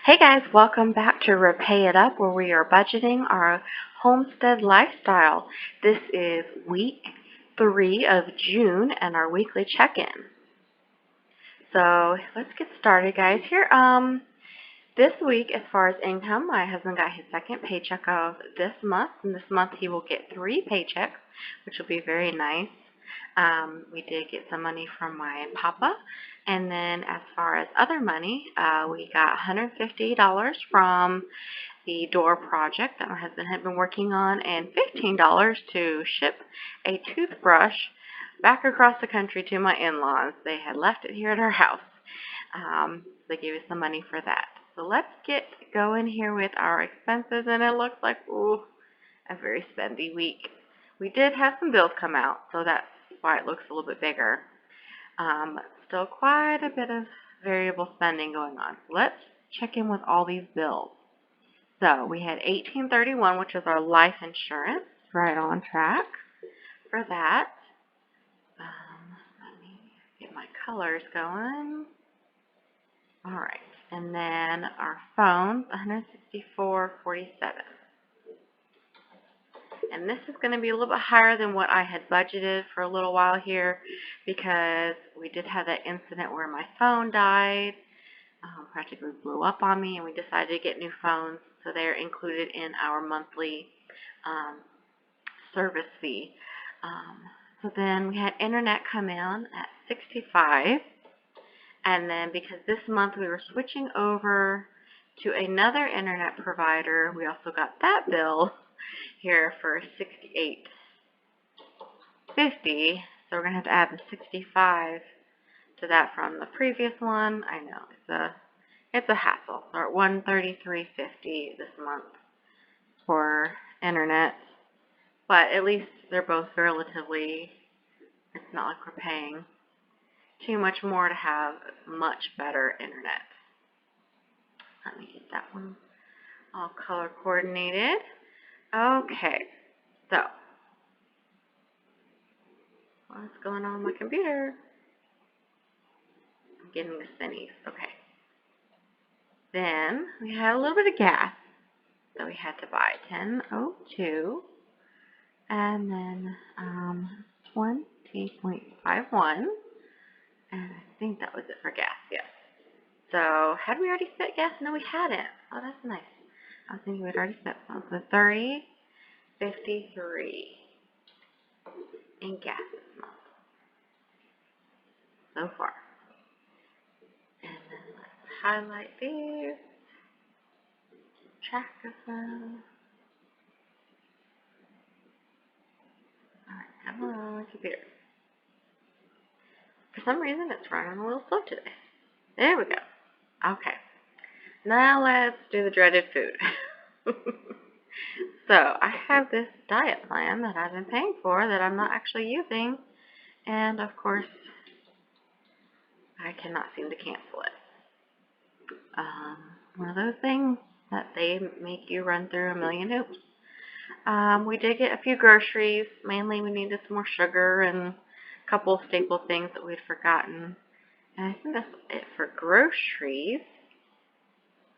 Hey guys, welcome back to Repay It Up, where we are budgeting our homestead lifestyle. This is week 3 of June and our weekly check-in. So let's get started, guys. This week, as far as income, my husband got his second paycheck of this month, and this month he will get 3 paychecks, which will be very nice. We did get some money from my papa, and then as far as other money, we got $150 from the door project that my husband had been working on, and $15 to ship a toothbrush back across the country to my in-laws. They had left it here at our house. They gave us some money for that. So let's get going here with our expenses, and it looks like, a very spendy week. We did have some bills come out, so that's why it looks a little bit bigger. Still quite a bit of variable spending going on. Let's check in with all these bills. So we had $18.31, which is our life insurance, right on track for that. Let me get my colors going. All right, and then our phones, $164.47. And this is going to be a little bit higher than what I had budgeted for a little while here, because we did have that incident where my phone died, practically blew up on me, and we decided to get new phones, so they're included in our monthly service fee. So then we had internet come in at $65, and then because this month we were switching over to another internet provider, we also got that bill here for $68.50. So we're going to have to add the 65 to that from the previous one. I know, it's a hassle. So we're at $133.50 this month for internet. But at least they're both relatively, it's not like we're paying too much more to have much better internet. Let me get that one all color coordinated. Okay, so what's going on with my computer? I'm getting the spinnies. Okay. Then we had a little bit of gas, so we had to buy 10.02, and then 20.51, and I think that was it for gas. Yes. So had we already spent gas? No, we hadn't. Oh, that's nice. I was thinking we'd already spent some. So $30.53 in gas this month so far. And then let's highlight these. Track of them. Alright, come on, computer. For some reason, it's running a little slow today. There we go. Okay. Now let's do the dreaded food. So I have this diet plan that I've been paying for that I'm not actually using, and of course I cannot seem to cancel it. One of those things that they make you run through a million hoops. We did get a few groceries. Mainly we needed some more sugar and a couple of staple things that we'd forgotten. And I think that's it for groceries.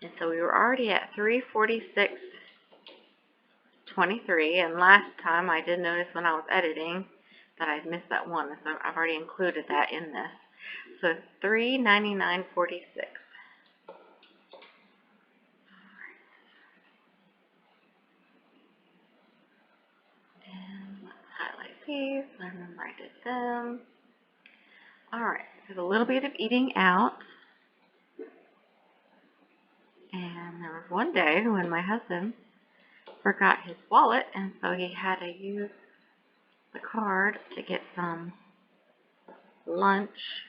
And so we were already at $346.23. And last time I did notice when I was editing that I'd missed that one. So I've already included that in this. So $399.46. And let's highlight these. I remember I did them. Alright, there's a little bit of eating out. And there was one day when my husband forgot his wallet, and so he had to use the card to get some lunch.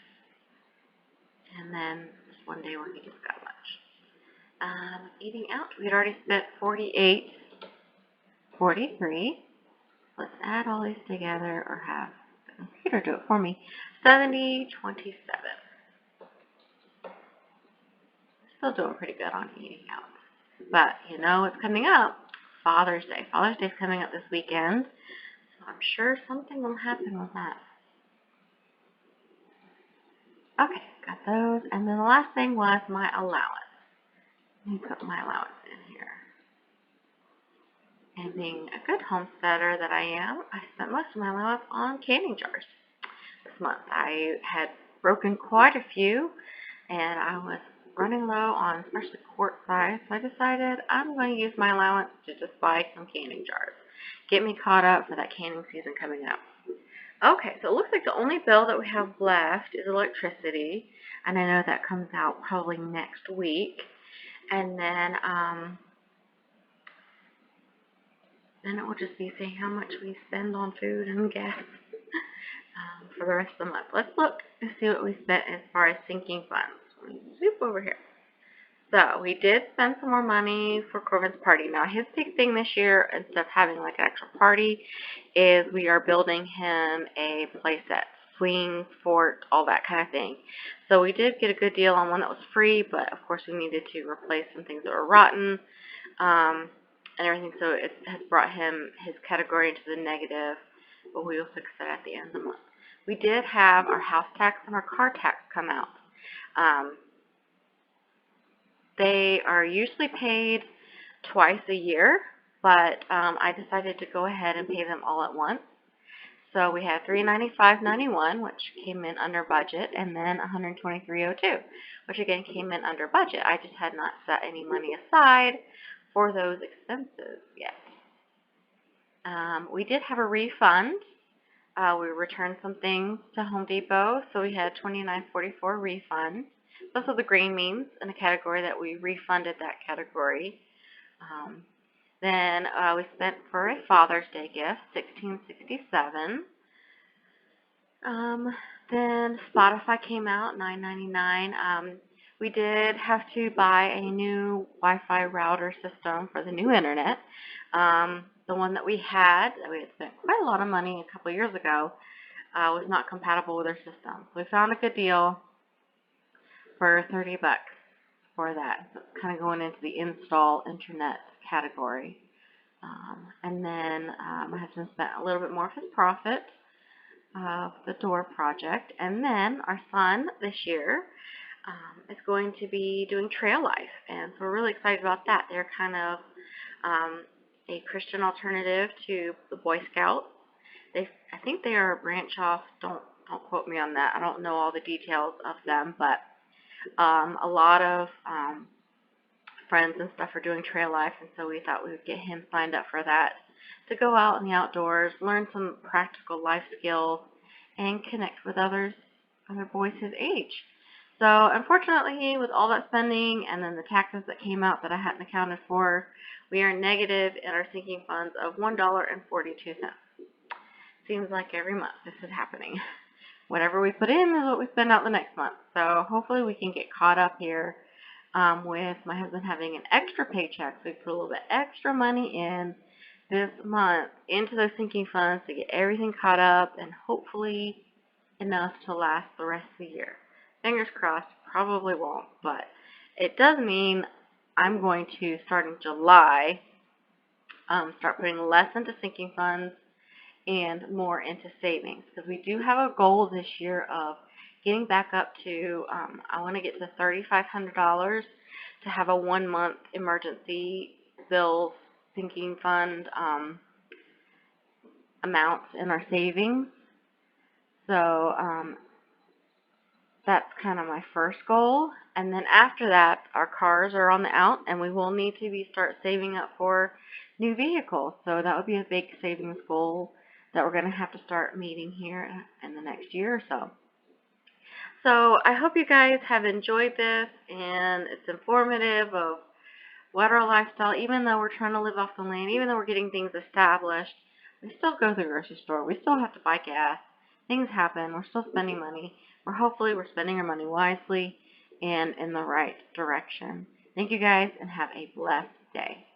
And then this one day where he just got lunch. Eating out, we had already spent $48.43. Let's add all these together, or have the computer do it for me. $70.27. Still doing pretty good on eating out. But you know what's coming up? Father's Day. Father's Day is coming up this weekend, so I'm sure something will happen with that. Okay, got those. And then the last thing was my allowance. Let me put my allowance in here. And being a good homesteader that I am, I spent most of my allowance on canning jars this month. I had broken quite a few, and I was running low on especially quart size, so I decided I'm going to use my allowance to just buy some canning jars. Get me caught up for that canning season coming up. Okay, so it looks like the only bill that we have left is electricity, and I know that comes out probably next week. And then it will just be saying how much we spend on food and gas for the rest of the month. Let's look and see what we spent as far as sinking funds. Zoop over here. So we did spend some more money for Corbin's party. Now his big thing this year, instead of having like an actual party, is we are building him a play set. Swing, fort, all that kind of thing. So we did get a good deal on one that was free, but of course we needed to replace some things that were rotten. And everything, so it has brought him his category into the negative, but we will fix that at the end of the month. We did have our house tax and our car tax come out. They are usually paid twice a year, but I decided to go ahead and pay them all at once. So we had $395.91, which came in under budget, and then $123.02, which again came in under budget. I just had not set any money aside for those expenses yet. We did have a refund. We returned some things to Home Depot, so we had $29.44 refund. Those are the green means in a category that we refunded that category. Then we spent for a Father's Day gift, $16.67. Then Spotify came out, $9.99. We did have to buy a new Wi-Fi router system for the new internet. The one that we had spent quite a lot of money a couple years ago, was not compatible with our system. So we found a good deal for $30 for that. So it's kind of going into the install internet category. And then my husband spent a little bit more of his profit of the door project. And then our son this year is going to be doing Trail Life, and so we're really excited about that. They're kind of a Christian alternative to the Boy Scouts. I think they are a branch off. Don't quote me on that. I don't know all the details of them, but a lot of friends and stuff are doing Trail Life, and so we thought we would get him signed up for that to go out in the outdoors, learn some practical life skills, and connect with other boys his age. So unfortunately, with all that spending and then the taxes that came out that I hadn't accounted for, we are negative in our sinking funds of $1.42. Seems like every month this is happening. Whatever we put in is what we spend out the next month. So hopefully we can get caught up here with my husband having an extra paycheck. So we put a little bit extra money in this month into those sinking funds to get everything caught up and hopefully enough to last the rest of the year. Fingers crossed, probably won't, but it does mean I'm going to, start in July, start putting less into sinking funds and more into savings, because we do have a goal this year of getting back up to, I want to get to $3,500 to have a 1-month emergency bills sinking fund amounts in our savings. So that's kind of my first goal. And then after that, our cars are on the out, and we will need to start saving up for new vehicles. So that would be a big savings goal that we're going to have to start meeting here in the next year or so. So I hope you guys have enjoyed this, and it's informative of what our lifestyle, even though we're trying to live off the land, even though we're getting things established, we still go to the grocery store. We still have to buy gas. Things happen. We're still spending money. Hopefully we're spending our money wisely and in the right direction. Thank you guys, and have a blessed day.